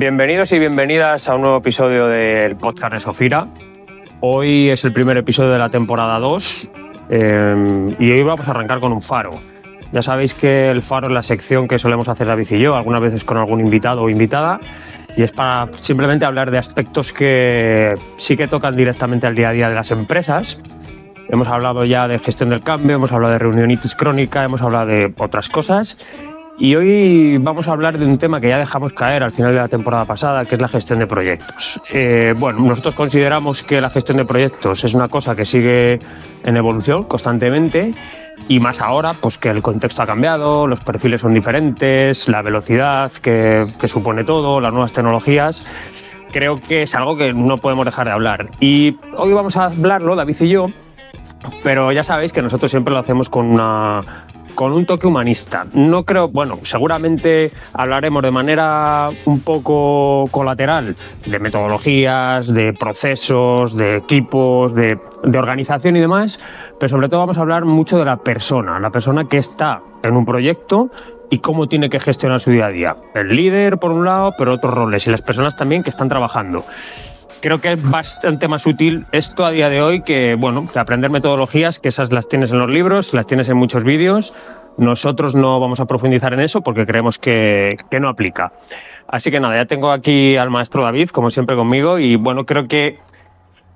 Bienvenidos y bienvenidas a un nuevo episodio del podcast de Sofira. Hoy es el primer episodio de la temporada 2 y hoy vamos a arrancar con un faro. Ya sabéis que el faro es la sección que solemos hacer David y yo, algunas veces con algún invitado o invitada, y es para simplemente hablar de aspectos que sí que tocan directamente al día a día de las empresas. Hemos hablado ya de gestión del cambio, hemos hablado de reunionitis crónica, hemos hablado de otras cosas. Y hoy vamos a hablar de un tema que ya dejamos caer al final de la temporada pasada, que es la gestión de proyectos. Bueno, nosotros consideramos que la gestión de proyectos es una cosa que sigue en evolución constantemente, y más ahora, pues que el contexto ha cambiado, los perfiles son diferentes, la velocidad que supone todo, las nuevas tecnologías. Creo que es algo que no podemos dejar de hablar. Y hoy vamos a hablarlo, David y yo, pero ya sabéis que nosotros siempre lo hacemos con un toque humanista. No creo, bueno, seguramente hablaremos de manera un poco colateral de metodologías, de procesos, de equipos, de organización y demás, pero sobre todo vamos a hablar mucho de la persona que está en un proyecto y cómo tiene que gestionar su día a día. El líder, por un lado, pero otros roles, y las personas también que están trabajando. Creo que es bastante más útil esto a día de hoy que, bueno, que aprender metodologías, que esas las tienes en los libros, las tienes en muchos vídeos. Nosotros no vamos a profundizar en eso porque creemos que no aplica. Así que nada, ya tengo aquí al maestro David, como siempre, conmigo, y bueno, creo que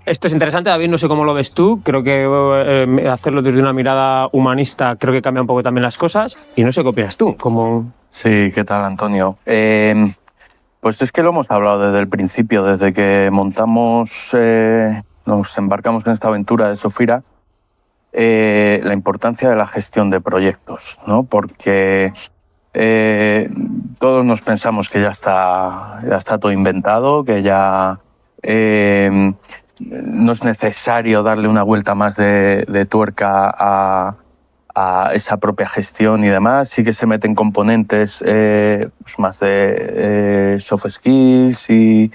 esto es interesante. David, no sé cómo lo ves tú, creo que hacerlo desde una mirada humanista creo que cambia un poco también las cosas, y no sé qué opinas tú. Sí, ¿qué tal, Antonio? Pues es que lo hemos hablado desde el principio, desde que nos embarcamos en esta aventura de Sofira, la importancia de la gestión de proyectos, ¿no? Porque todos nos pensamos que ya está todo inventado, que ya no es necesario darle una vuelta más de tuerca a esa propia gestión y demás. Sí que se meten componentes pues más de soft skills y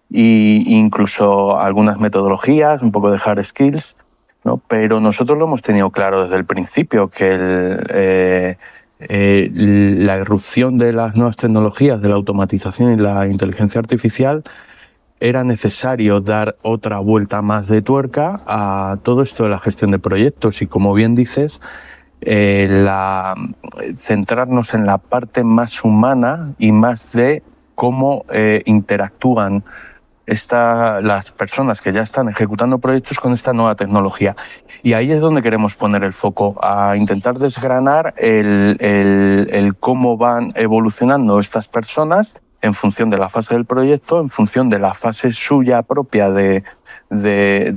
incluso algunas metodologías, un poco de hard skills, ¿no? Pero nosotros lo hemos tenido claro desde el principio, que la irrupción de las nuevas tecnologías, de la automatización y la inteligencia artificial, era necesario dar otra vuelta más de tuerca a todo esto de la gestión de proyectos. Y como bien dices, centrarnos en la parte más humana y más de cómo interactúan las personas que ya están ejecutando proyectos con esta nueva tecnología. Y ahí es donde queremos poner el foco, a intentar desgranar el cómo van evolucionando estas personas en función de la fase del proyecto, en función de la fase suya propia de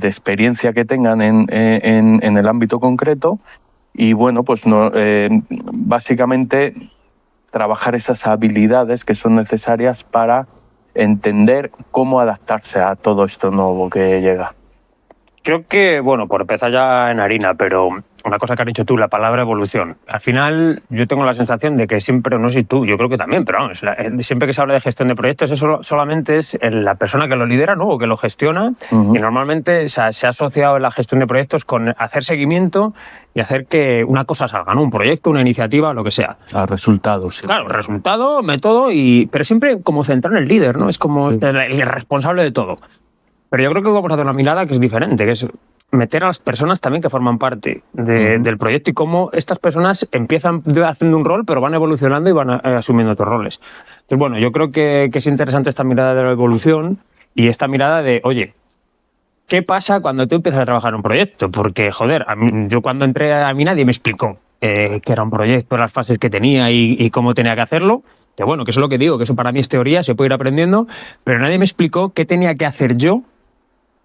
experiencia que tengan en el ámbito concreto. Y bueno, pues básicamente trabajar esas habilidades que son necesarias para entender cómo adaptarse a todo esto nuevo que llega. Creo que, bueno, por empezar ya en harina, pero una cosa que has dicho tú, la palabra evolución. Al final yo tengo la sensación de que siempre, no sé si tú, yo creo que también, pero vamos, siempre que se habla de gestión de proyectos, eso solamente es la persona que lo lidera, ¿no? O que lo gestiona. Uh-huh. Y normalmente se ha asociado la gestión de proyectos con hacer seguimiento y hacer que una cosa salga, ¿no? Un proyecto, una iniciativa, lo que sea. A resultados. Sí. Claro, resultado, método, pero siempre como centrado en el líder, ¿no? Es como sí, el responsable de todo. Pero yo creo que vamos a hacer una mirada que es diferente, que es meter a las personas también que forman parte del proyecto, y cómo estas personas empiezan haciendo un rol, pero van evolucionando y van asumiendo otros roles. Entonces, bueno, yo creo que es interesante esta mirada de la evolución y esta mirada de, oye, ¿qué pasa cuando tú empiezas a trabajar en un proyecto? Porque, joder, yo cuando entré, a mí nadie me explicó qué era un proyecto, las fases que tenía y cómo tenía que hacerlo. Que bueno, que eso es lo que digo, que eso para mí es teoría, se puede ir aprendiendo, pero nadie me explicó qué tenía que hacer yo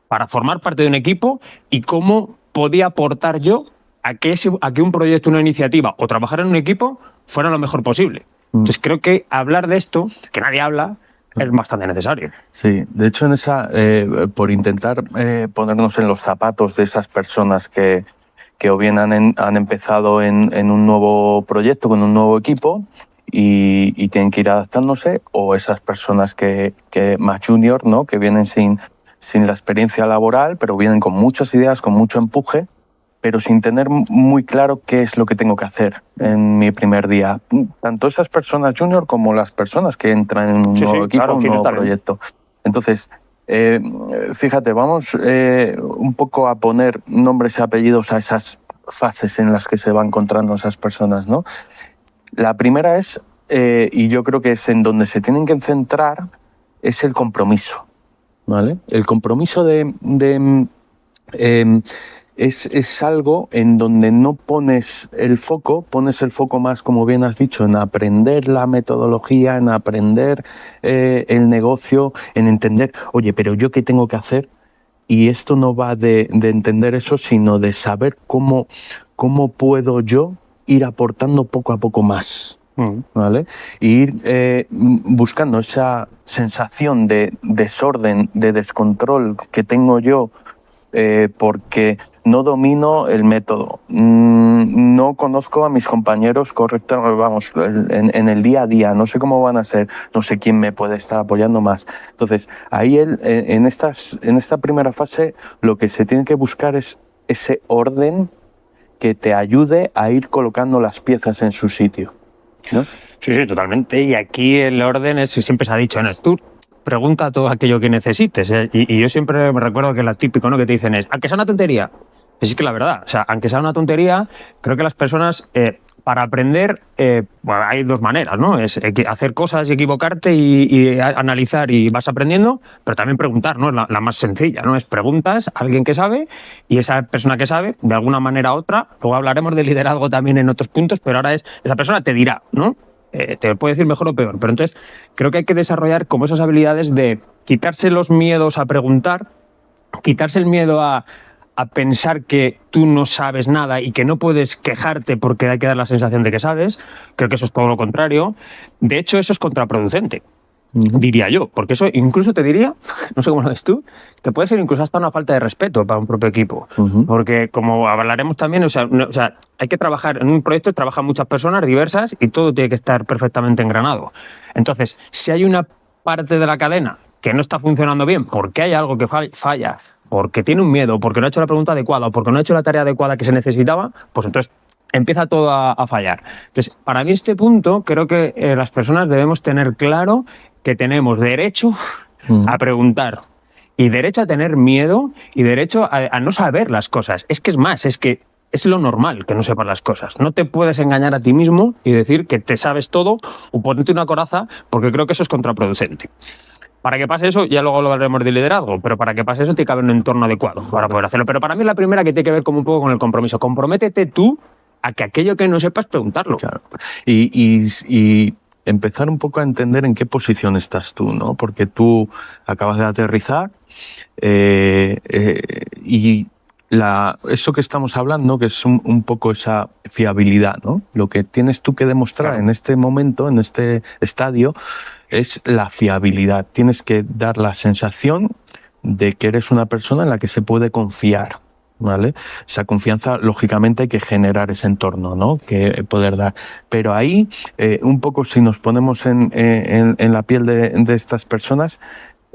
para formar parte de un equipo y cómo podía aportar yo a que un proyecto, una iniciativa o trabajar en un equipo fuera lo mejor posible. Entonces creo que hablar de esto, que nadie habla, es bastante necesario. Sí, de hecho por intentar ponernos en los zapatos de esas personas que o bien han empezado en un nuevo proyecto, con un nuevo equipo, y tienen que ir adaptándose, o esas personas que más junior, ¿no? Que vienen sin la experiencia laboral, pero vienen con muchas ideas, con mucho empuje, pero sin tener muy claro qué es lo que tengo que hacer en mi primer día. Tanto esas personas junior como las personas que entran en un nuevo equipo, claro, un nuevo proyecto. Entonces, fíjate, vamos un poco a poner nombres y apellidos a esas fases en las que se van encontrando esas personas, ¿no? La primera es, y yo creo que es en donde se tienen que centrar, es el compromiso, ¿vale? El compromiso es algo en donde no pones el foco más, como bien has dicho, en aprender la metodología, en aprender el negocio, en entender, oye, pero ¿yo qué tengo que hacer? Y esto no va de entender eso, sino de saber cómo puedo yo ir aportando poco a poco más, ¿vale? Y ir buscando esa sensación de desorden, de descontrol que tengo yo porque no domino el método, no conozco a mis compañeros correctamente, vamos, en el día a día, no sé cómo van a ser, no sé quién me puede estar apoyando más. Entonces, ahí en esta primera fase lo que se tiene que buscar es ese orden que te ayude a ir colocando las piezas en su sitio, ¿no? Sí, totalmente. Y aquí el orden es, siempre se ha dicho, ¿no? Tú pregunta todo aquello que necesites. Y yo siempre me recuerdo que lo típico, ¿no?, que te dicen es, aunque sea una tontería, pues sí que la verdad, o sea, aunque sea una tontería, creo que las personas, para aprender, bueno, hay dos maneras, ¿no? Es hacer cosas y equivocarte y analizar y vas aprendiendo, pero también preguntar, ¿no? Es la más sencilla, ¿no? Es preguntas a alguien que sabe y esa persona que sabe, de alguna manera u otra, luego hablaremos de liderazgo también en otros puntos, pero ahora esa persona te dirá, ¿no? Te puede decir mejor o peor, pero entonces creo que hay que desarrollar como esas habilidades de quitarse los miedos a preguntar, quitarse el miedo a pensar que tú no sabes nada y que no puedes quejarte porque hay que dar la sensación de que sabes. Creo que eso es todo lo contrario. De hecho, eso es contraproducente, diría yo, porque eso incluso te diría, no sé cómo lo ves tú, te puede ser incluso hasta una falta de respeto para un propio equipo, porque como hablaremos también, o sea, hay que trabajar en un proyecto, trabajan muchas personas diversas y todo tiene que estar perfectamente engranado. Entonces, si hay una parte de la cadena que no está funcionando bien porque hay algo que falla, porque tiene un miedo, porque no ha hecho la pregunta adecuada o porque no ha hecho la tarea adecuada que se necesitaba, pues entonces empieza todo a fallar. Entonces, para mí este punto, creo que las personas debemos tener claro que tenemos derecho a preguntar y derecho a tener miedo y derecho a no saber las cosas. Es que es más, es que es lo normal que no sepas las cosas. No te puedes engañar a ti mismo y decir que te sabes todo o ponerte una coraza, porque creo que eso es contraproducente. Para que pase eso, ya luego hablaremos de liderazgo, pero para que pase eso tiene que haber un entorno adecuado para poder hacerlo. Pero para mí la primera que tiene que ver como un poco con el compromiso. Comprométete tú a que aquello que no sepas, preguntarlo. Claro. Y empezar un poco a entender en qué posición estás tú, ¿no? Porque tú acabas de aterrizar y eso que estamos hablando, que es un poco esa fiabilidad, ¿no? Lo que tienes tú que demostrar en este momento, en este estadio, es la fiabilidad. Tienes que dar la sensación de que eres una persona en la que se puede confiar, ¿vale? Esa confianza, lógicamente, hay que generar ese entorno, ¿no? Que poder dar. Pero ahí, un poco si nos ponemos en la piel de estas personas,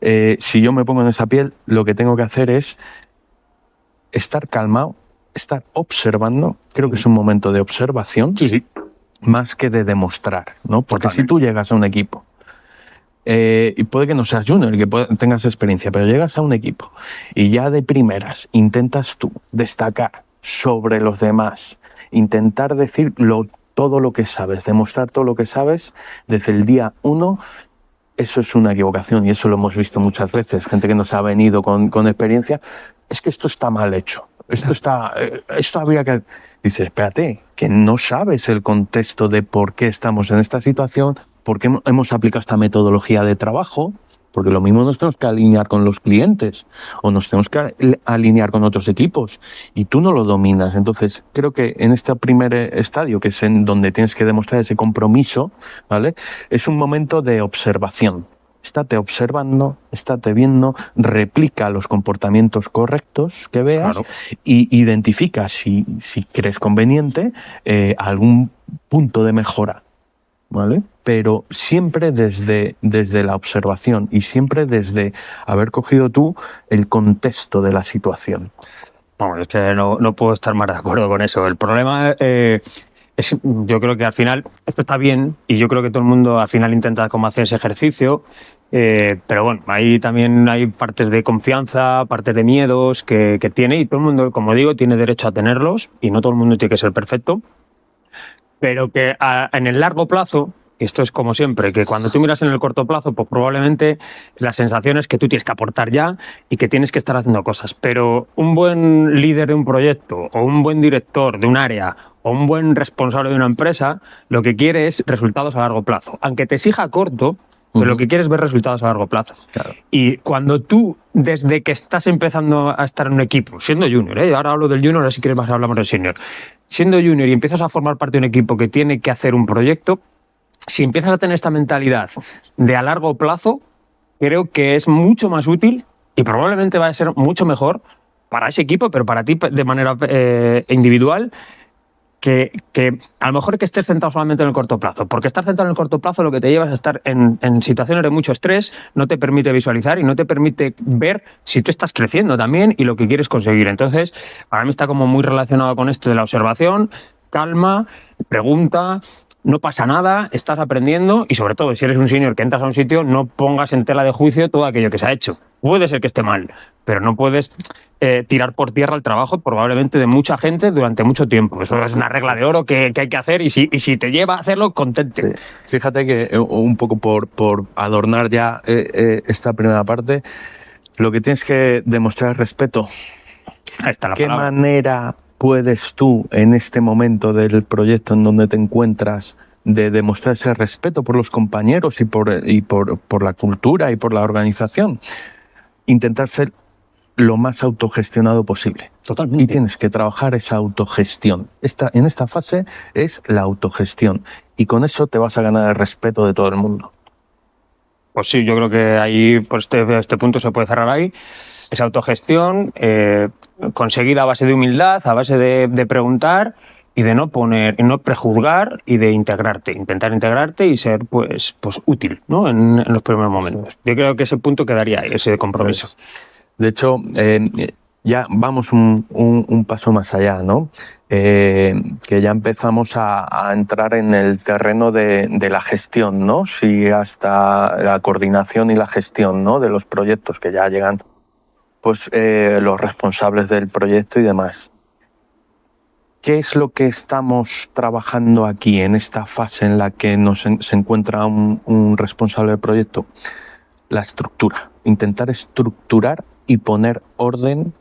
si yo me pongo en esa piel, lo que tengo que hacer es estar calmado, estar observando. Creo que es un momento de observación, sí, más que de demostrar, ¿no? Porque si tú llegas a un equipo, y puede que no seas junior y que tengas experiencia, pero llegas a un equipo y ya de primeras intentas tú destacar sobre los demás, intentar decir todo lo que sabes, demostrar todo lo que sabes desde el día 1, eso es una equivocación y eso lo hemos visto muchas veces, gente que nos ha venido con experiencia, es que esto está mal hecho. Esto habría que... Dice, espérate, que no sabes el contexto de por qué estamos en esta situación, por qué hemos aplicado esta metodología de trabajo, porque lo mismo nos tenemos que alinear con los clientes o nos tenemos que alinear con otros equipos y tú no lo dominas. Entonces, creo que en este primer estadio, que es en donde tienes que demostrar ese compromiso, ¿vale? Es un momento de observación. Estate observando, estate viendo, replica los comportamientos correctos que veas y identifica, si crees conveniente, algún punto de mejora, ¿vale? Pero siempre desde la observación y siempre desde haber cogido tú el contexto de la situación. Vamos, es que no puedo estar más de acuerdo con eso. El problema yo creo que al final esto está bien y yo creo que todo el mundo al final intenta como hacer ese ejercicio, pero bueno, ahí también hay partes de confianza, partes de miedos que tiene y todo el mundo, como digo, tiene derecho a tenerlos y no todo el mundo tiene que ser perfecto, pero que en el largo plazo, esto es como siempre, que cuando tú miras en el corto plazo, pues probablemente la sensación es que tú tienes que aportar ya y que tienes que estar haciendo cosas. Pero un buen líder de un proyecto o un buen director de un área o un buen responsable de una empresa, lo que quiere es resultados a largo plazo. Aunque te exija a corto, pero lo que quieres es ver resultados a largo plazo. Claro. Y cuando tú, desde que estás empezando a estar en un equipo, siendo junior, ahora hablo del junior, ahora si quieres más hablamos del senior, siendo junior y empiezas a formar parte de un equipo que tiene que hacer un proyecto, si empiezas a tener esta mentalidad de a largo plazo, creo que es mucho más útil y probablemente va a ser mucho mejor para ese equipo, pero para ti de manera individual, que a lo mejor que estés centrado solamente en el corto plazo, porque estar centrado en el corto plazo lo que te lleva es a estar en situaciones de mucho estrés, no te permite visualizar y no te permite ver si tú estás creciendo también y lo que quieres conseguir. Entonces, para mí está como muy relacionado con esto de la observación, calma, pregunta, no pasa nada, estás aprendiendo y sobre todo si eres un senior que entras a un sitio, no pongas en tela de juicio todo aquello que se ha hecho. Puede ser que esté mal, pero no puedes tirar por tierra el trabajo probablemente de mucha gente durante mucho tiempo. Eso es una regla de oro que hay que hacer y si te lleva a hacerlo, contente. Sí. Fíjate que un poco por adornar ya esta primera parte, lo que tienes que demostrar es respeto. Ahí está la ¿Qué palabra. manera puedes tú, en este momento del proyecto en donde te encuentras, de demostrar ese respeto por los compañeros y por la cultura y por la organización? Intentar ser lo más autogestionado posible. Totalmente. Y tienes que trabajar esa autogestión. En esta fase es la autogestión. Y con eso te vas a ganar el respeto de todo el mundo. Pues sí, yo creo que ahí, pues este punto se puede cerrar ahí. Esa autogestión conseguida a base de humildad, a base de preguntar y de no poner, y no prejuzgar y de integrarte, intentar integrarte y ser pues útil, ¿no? en los primeros momentos. Yo creo que ese punto quedaría ahí, ese compromiso. De hecho, ya vamos un paso más allá, ¿no? Que ya empezamos a entrar en el terreno de la gestión, ¿no? Sí, hasta la coordinación y la gestión, ¿no? De los proyectos que ya llegan, pues los responsables del proyecto y demás. ¿Qué es lo que estamos trabajando aquí en esta fase en la que se encuentra un responsable del proyecto? La estructura. Intentar estructurar y poner orden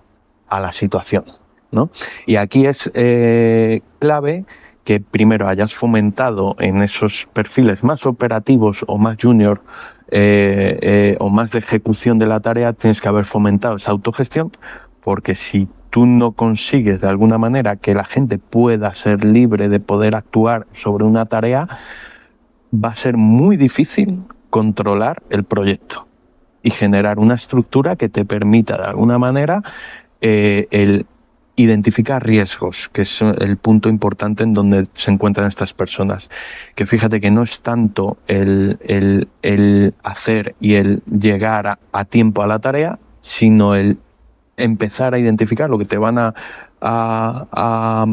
a la situación, ¿no? Y aquí es clave que primero hayas fomentado en esos perfiles más operativos o más junior o más de ejecución de la tarea, tienes que haber fomentado esa autogestión, porque si tú no consigues de alguna manera que la gente pueda ser libre de poder actuar sobre una tarea, va a ser muy difícil controlar el proyecto y generar una estructura que te permita de alguna manera el identificar riesgos, que es el punto importante en donde se encuentran estas personas. Que fíjate que no es tanto el hacer y el llegar a tiempo a la tarea, sino el empezar a identificar lo que te van a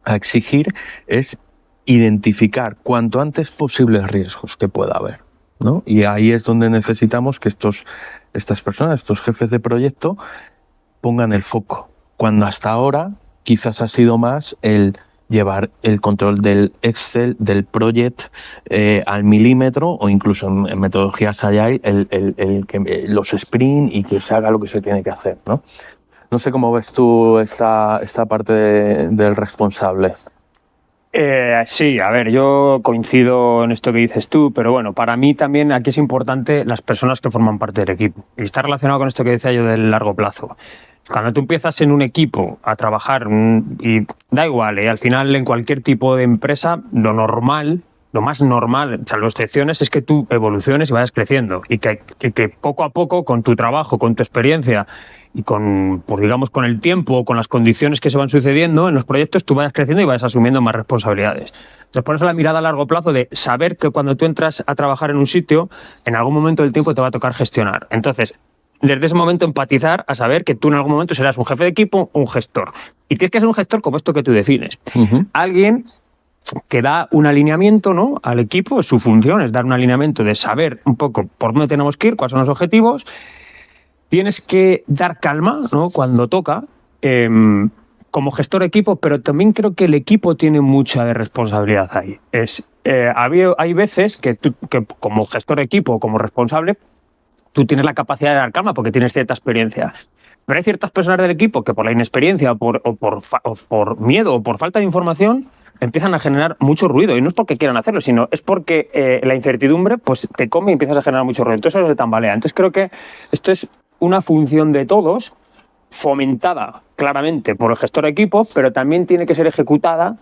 exigir es identificar cuanto antes posibles riesgos que pueda haber, ¿no? Y ahí es donde necesitamos que estas personas, estos jefes de proyecto, pongan el foco, cuando hasta ahora quizás ha sido más el llevar el control del Excel, del project al milímetro, o incluso en metodologías Agile los sprint y que se haga lo que se tiene que hacer, ¿no? No sé cómo ves tú esta parte del responsable. Sí, a ver, yo coincido en esto que dices tú, pero bueno, para mí también aquí es importante las personas que forman parte del equipo. Y está relacionado con esto que decía yo del largo plazo. Cuando tú empiezas en un equipo a trabajar, y da igual, al final en cualquier tipo de empresa, lo normal, lo más normal, salvo excepciones, es que tú evoluciones y vayas creciendo. Y que poco a poco, con tu trabajo, con tu experiencia y con, pues digamos, con el tiempo, con las condiciones que se van sucediendo en los proyectos, tú vayas creciendo y vayas asumiendo más responsabilidades. Entonces, por eso la mirada a largo plazo de saber que cuando tú entras a trabajar en un sitio, en algún momento del tiempo te va a tocar gestionar. Entonces, desde ese momento empatizar a saber que tú en algún momento serás un jefe de equipo, un gestor. Y tienes que ser un gestor como esto que tú defines. Alguien que da un alineamiento, ¿no?, al equipo. Su función es dar un alineamiento de saber un poco por dónde tenemos que ir, cuáles son los objetivos. Tienes que dar calma, ¿no?, cuando toca, como gestor de equipo, pero también creo que el equipo tiene mucha de responsabilidad ahí. Hay veces que tú, que como gestor de equipo o como responsable, tú tienes la capacidad de dar calma porque tienes cierta experiencia. Pero hay ciertas personas del equipo que por la inexperiencia o por miedo o por falta de información empiezan a generar mucho ruido. Y no es porque quieran hacerlo, sino es porque la incertidumbre pues, te come y empiezas a generar mucho ruido. Entonces eso se tambalea. Entonces creo que esto es una función de todos, fomentada claramente por el gestor de equipo, pero también tiene que ser ejecutada,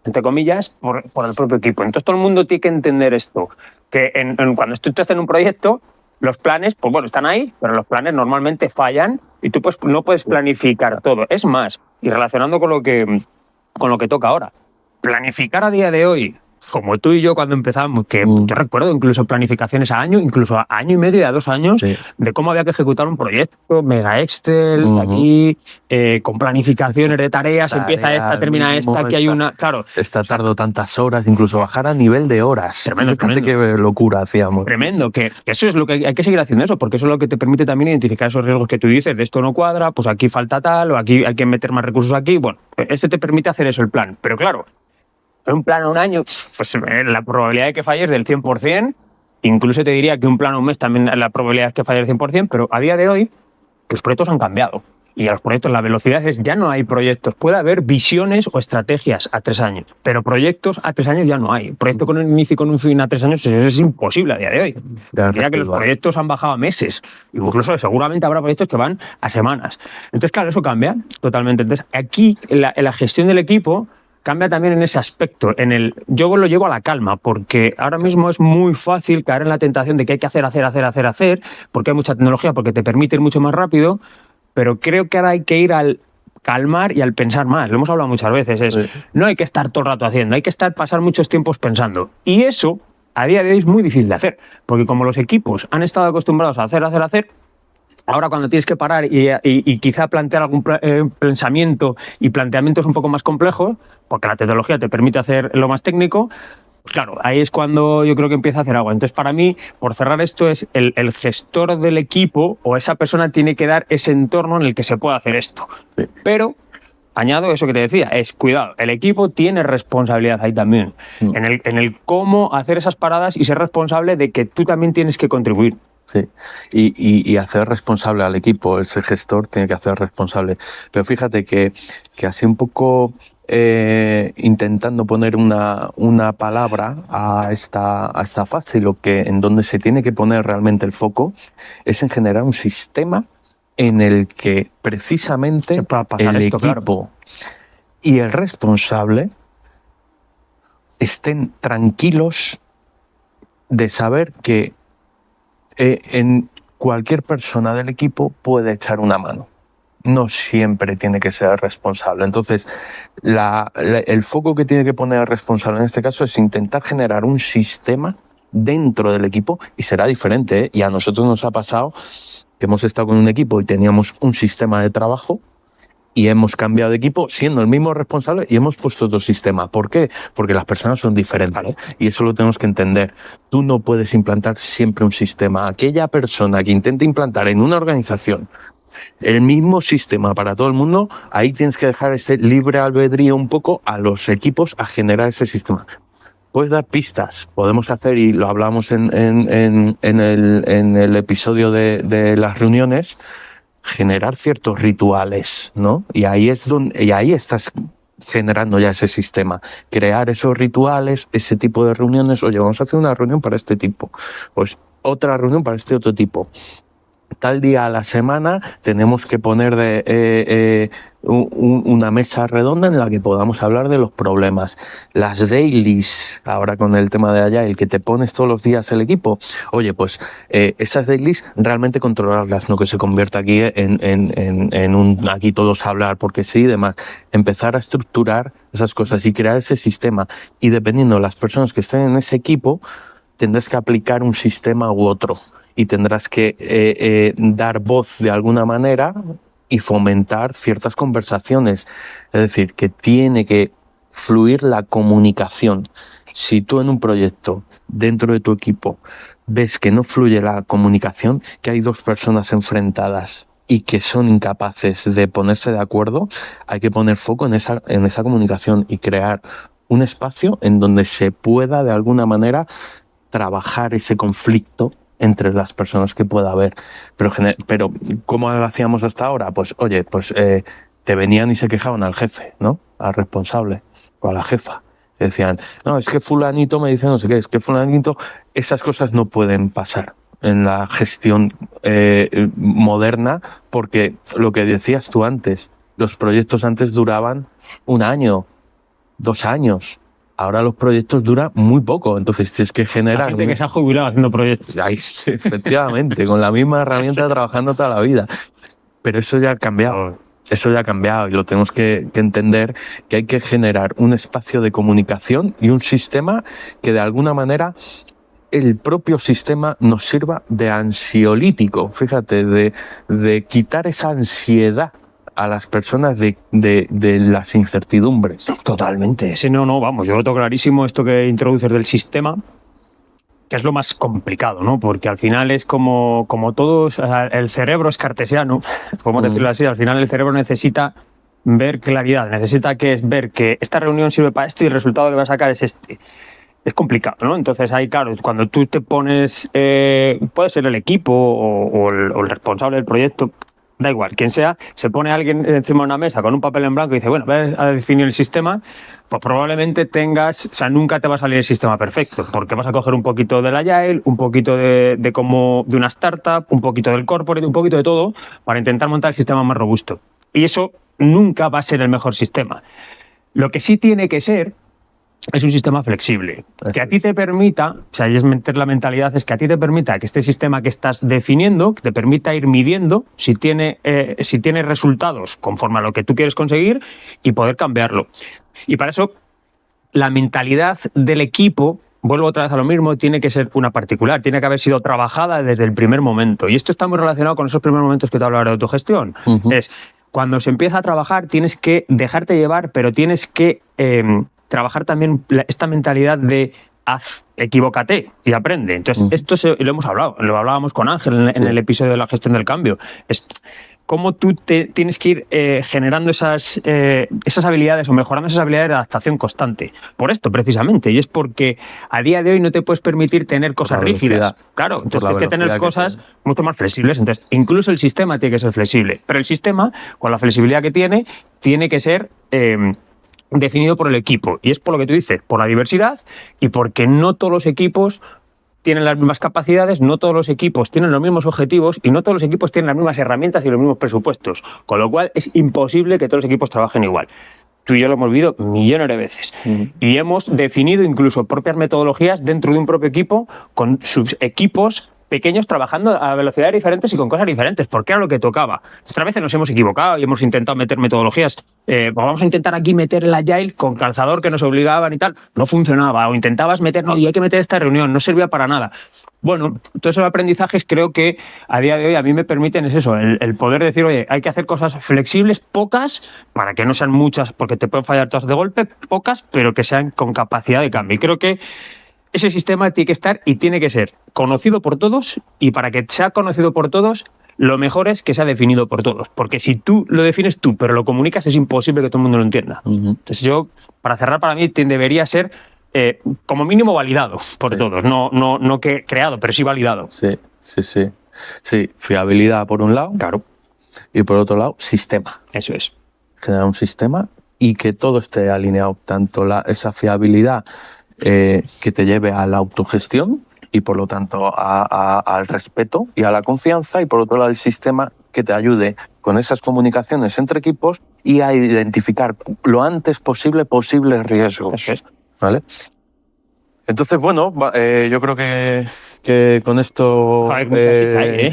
entre comillas, por el propio equipo. Entonces todo el mundo tiene que entender esto, que cuando tú estás en un proyecto, los planes, pues bueno, están ahí, pero los planes normalmente fallan y tú pues, no puedes planificar todo. Es más, y relacionando con lo que toca ahora, planificar a día de hoy, como tú y yo cuando empezamos, que yo recuerdo incluso planificaciones a año, incluso a año y medio y a 2 años, de cómo había que ejecutar un proyecto, mega Excel, aquí, con planificaciones de tareas, empieza esta, termina esta, aquí hay una... Claro. Esta tardó tantas horas, incluso bajar a nivel de horas. Tremendo. Qué locura hacíamos. Tremendo, que eso es lo que hay que seguir haciendo eso, porque eso es lo que te permite también identificar esos riesgos que tú dices, de esto no cuadra, pues aquí falta tal, o aquí hay que meter más recursos aquí. Bueno, este te permite hacer eso, el plan. Pero claro, un plan a un año, pues la probabilidad de que falles es del 100%, incluso te diría que un plan a un mes también la probabilidad es que falle del 100%, pero a día de hoy los proyectos han cambiado. Y a los proyectos, la velocidad es, ya no hay proyectos. Puede haber visiones o estrategias a 3 años, pero proyectos a 3 años ya no hay. Un proyecto con un inicio y con un fin a 3 años es imposible a día de hoy. Diría que los proyectos han bajado a meses. Incluso seguramente habrá proyectos que van a semanas. Entonces, claro, eso cambia totalmente. Entonces, aquí, en la gestión del equipo, cambia también en ese aspecto. Yo lo llevo a la calma, porque ahora mismo es muy fácil caer en la tentación de que hay que hacer, porque hay mucha tecnología, porque te permite ir mucho más rápido, pero creo que ahora hay que ir al calmar y al pensar más. Lo hemos hablado muchas veces. No hay que estar todo el rato haciendo, hay que pasar muchos tiempos pensando. Y eso, a día de hoy, es muy difícil de hacer, porque como los equipos han estado acostumbrados a hacer, ahora cuando tienes que parar y quizá plantear algún pensamiento y planteamientos un poco más complejos, porque la tecnología te permite hacer lo más técnico, pues claro, ahí es cuando yo creo que empieza a hacer agua. Entonces, para mí, por cerrar esto, es el gestor del equipo o esa persona tiene que dar ese entorno en el que se pueda hacer esto. Sí. Pero añado eso que te decía, es cuidado, el equipo tiene responsabilidad ahí también, en el cómo hacer esas paradas y ser responsable de que tú también tienes que contribuir. Sí, y hacer responsable al equipo, ese gestor tiene que hacer responsable. Pero fíjate que así un poco intentando poner una palabra a esta fase, en donde se tiene que poner realmente el foco es en generar un sistema en el que precisamente el equipo y el responsable estén tranquilos de saber que en cualquier persona del equipo puede echar una mano. No siempre tiene que ser responsable. Entonces, el foco que tiene que poner el responsable en este caso es intentar generar un sistema dentro del equipo, y será diferente, ¿eh? Y a nosotros nos ha pasado que hemos estado con un equipo y teníamos un sistema de trabajo y hemos cambiado de equipo siendo el mismo responsable y hemos puesto otro sistema. ¿Por qué? Porque las personas son diferentes, ¿eh? Y eso lo tenemos que entender. Tú no puedes implantar siempre un sistema. Aquella persona que intente implantar en una organización el mismo sistema para todo el mundo, ahí tienes que dejar ese libre albedrío un poco a los equipos a generar ese sistema. Puedes dar pistas, podemos hacer, y lo hablamos en el episodio de las reuniones, generar ciertos rituales, ¿no? Y ahí estás generando ya ese sistema, crear esos rituales, ese tipo de reuniones. Oye, vamos a hacer una reunión para este tipo, pues otra reunión para este otro tipo. Tal día a la semana tenemos que poner una mesa redonda en la que podamos hablar de los problemas. Las dailies, ahora con el tema de Agile, que te pones todos los días el equipo. Oye, pues esas dailies realmente controlarlas, no que se convierta aquí en un aquí todos a hablar porque sí y demás. Empezar a estructurar esas cosas y crear ese sistema. Y dependiendo de las personas que estén en ese equipo, tendrás que aplicar un sistema u otro. y tendrás que dar voz de alguna manera y fomentar ciertas conversaciones. Es decir, que tiene que fluir la comunicación. Si tú en un proyecto, dentro de tu equipo, ves que no fluye la comunicación, que hay dos personas enfrentadas y que son incapaces de ponerse de acuerdo, hay que poner foco en esa comunicación y crear un espacio en donde se pueda de alguna manera trabajar ese conflicto entre las personas que pueda haber. Pero ¿cómo lo hacíamos hasta ahora? Pues oye, te venían y se quejaban al jefe, ¿no? Al responsable o a la jefa. Decían, no, es que fulanito me dice no sé qué, es que fulanito... Esas cosas no pueden pasar en la gestión moderna, porque lo que decías tú antes, los proyectos antes duraban 1 año, 2 años. Ahora los proyectos duran muy poco, entonces tienes que generar... La gente que se ha jubilado haciendo proyectos. Ahí, efectivamente, con la misma herramienta trabajando toda la vida. Pero eso ya ha cambiado. Eso ya ha cambiado y lo tenemos que entender, que hay que generar un espacio de comunicación y un sistema que de alguna manera el propio sistema nos sirva de ansiolítico, fíjate, de quitar esa ansiedad a las personas de las incertidumbres. Totalmente. Sí, no, vamos, yo lo tengo clarísimo esto que introduces del sistema, que es lo más complicado, ¿no? Porque al final es como todos, el cerebro es cartesiano, podemos decirlo así, al final el cerebro necesita ver claridad, necesita ver que esta reunión sirve para esto y el resultado que va a sacar es este. Es complicado, ¿no? Entonces ahí, claro, cuando tú te pones, puede ser el equipo o el responsable del proyecto, da igual, quien sea, se pone alguien encima de una mesa con un papel en blanco y dice, bueno, voy a definir el sistema, pues probablemente nunca te va a salir el sistema perfecto, porque vas a coger un poquito del Agile, un poquito de una startup, un poquito del corporate, un poquito de todo, para intentar montar el sistema más robusto. Y eso nunca va a ser el mejor sistema. Lo que sí tiene que ser es un sistema flexible, que a ti te permita, o sea, y es meter la mentalidad, es que a ti te permita que este sistema que estás definiendo, que te permita ir midiendo si tiene resultados conforme a lo que tú quieres conseguir y poder cambiarlo. Y para eso, la mentalidad del equipo, vuelvo otra vez a lo mismo, tiene que ser una particular, tiene que haber sido trabajada desde el primer momento. Y esto está muy relacionado con esos primeros momentos que te hablaba de autogestión. Es, cuando se empieza a trabajar, tienes que dejarte llevar, pero tienes que... trabajar también esta mentalidad de equivócate y aprende. Entonces, esto lo hemos hablado, lo hablábamos con Ángel en el episodio de la gestión del cambio. Es cómo tú tienes que ir generando esas habilidades o mejorando esas habilidades de adaptación constante. Por esto, precisamente. Y es porque a día de hoy no te puedes permitir tener cosas rígidas. Claro, entonces tienes que tener cosas mucho más flexibles. Entonces, incluso el sistema tiene que ser flexible. Pero el sistema, con la flexibilidad que tiene que ser... definido por el equipo, y es por lo que tú dices, por la diversidad y porque no todos los equipos tienen las mismas capacidades, no todos los equipos tienen los mismos objetivos y no todos los equipos tienen las mismas herramientas y los mismos presupuestos, con lo cual es imposible que todos los equipos trabajen igual. Tú y yo lo hemos vivido millones de veces y hemos definido incluso propias metodologías dentro de un propio equipo con sus equipos pequeños trabajando a velocidades diferentes y con cosas diferentes, porque era lo que tocaba. Otras veces nos hemos equivocado y hemos intentado meter metodologías. Vamos a intentar aquí meter el Agile con calzador que nos obligaban y tal. No funcionaba. O intentabas meter, no, y hay que meter esta reunión, no servía para nada. Bueno, todos esos aprendizajes creo que a día de hoy a mí me permiten es eso, el poder decir, oye, hay que hacer cosas flexibles, pocas, para que no sean muchas, porque te pueden fallar todas de golpe, pocas, pero que sean con capacidad de cambio. Y creo que ese sistema tiene que estar y tiene que ser conocido por todos, y para que sea conocido por todos, lo mejor es que sea definido por todos. Porque si tú lo defines tú, pero lo comunicas, es imposible que todo el mundo lo entienda. Entonces yo, para cerrar, para mí debería ser como mínimo validado por todos. No que creado, pero sí validado. Sí, fiabilidad por un lado. Claro. Y por otro lado, sistema. Eso es. Generar un sistema y que todo esté alineado, tanto esa fiabilidad que te lleve a la autogestión y por lo tanto al respeto y a la confianza, y por otro lado el sistema que te ayude con esas comunicaciones entre equipos y a identificar lo antes posible posibles riesgos. Eso es. ¿Vale? Entonces, bueno, yo creo que con esto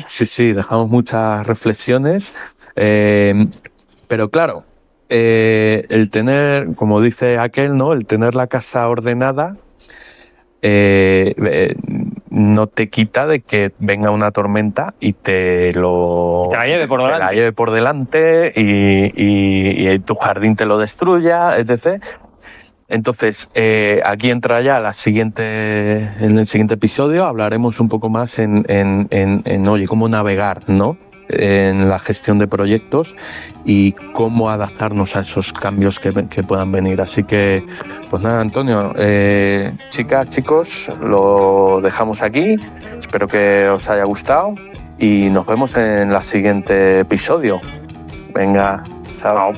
sí, dejamos muchas reflexiones, pero claro, el tener, como dice aquel, ¿no? El tener la casa ordenada no te quita de que venga una tormenta y te la lleve por delante. te la lleve por delante y tu jardín te lo destruya, etc. Entonces, aquí entra ya en el siguiente episodio, hablaremos un poco más en oye, cómo navegar, ¿no?, en la gestión de proyectos y cómo adaptarnos a esos cambios que puedan venir. Así que, pues nada, Antonio, chicas, chicos, lo dejamos aquí. Espero que os haya gustado y nos vemos en el siguiente episodio. Venga, chao.